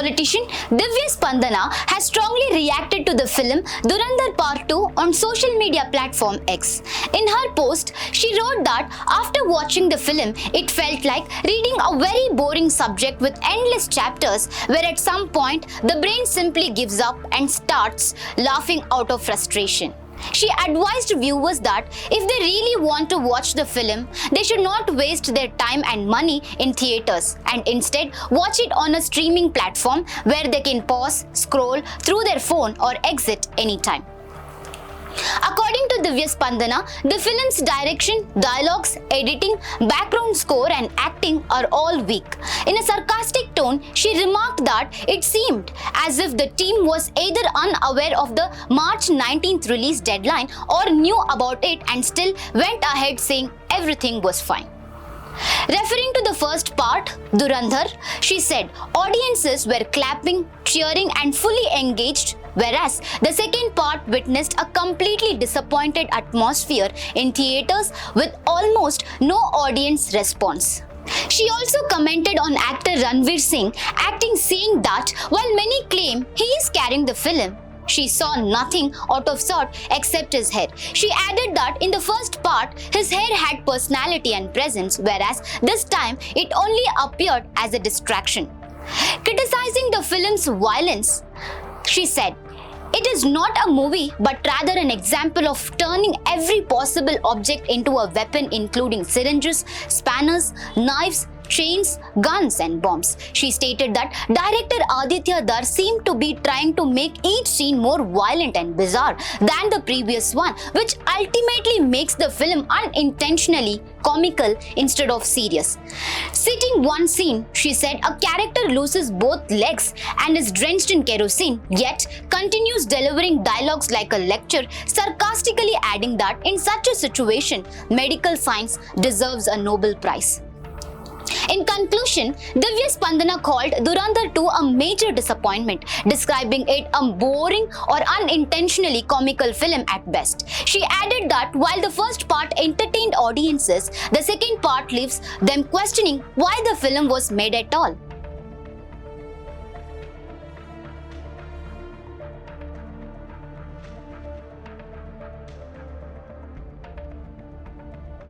politician Divya Spandana has strongly reacted to the film Dhurandhar Part 2 on social media platform X. In her post, she wrote that after watching the film, it felt like reading a very boring subject with endless chapters where at some point the brain simply gives up and starts laughing out of frustration. She advised viewers that if they really want to watch the film, they should not waste their time and money in theaters and instead watch it on a streaming platform where they can pause, scroll through their phone or exit anytime. According to Divya Spandana, the film's direction, dialogues, editing, background score and acting are all weak. In a sarcastic tone, she remarked that it seemed as if the team was either unaware of the March 19th release deadline or knew about it and still went ahead saying everything was fine. Referring to the first part, Dhurandhar, she said audiences were clapping, cheering and fully engaged, whereas the second part witnessed a completely disappointed atmosphere in theaters with almost no audience response. She also commented on actor Ranveer Singh acting, saying that while many claim he is carrying the film, she saw nothing out of sort except his hair. She added that in the first part, his hair had personality and presence, whereas this time it only appeared as a distraction. Criticizing the film's violence, she said, "It is not a movie but rather an example of turning every possible object into a weapon, including syringes, spanners, knives, chains, guns and bombs." She stated that director Aditya Dhar seemed to be trying to make each scene more violent and bizarre than the previous one, which ultimately makes the film unintentionally comical instead of serious. Citing one scene, she said a character loses both legs and is drenched in kerosene, yet continues delivering dialogues like a lecture, sarcastically adding that in such a situation, medical science deserves a Nobel Prize. In conclusion, Divya Spandana called Dhurandhar 2 a major disappointment, describing it a boring or unintentionally comical film at best. She added that while the first part entertained audiences, the second part leaves them questioning why the film was made at all.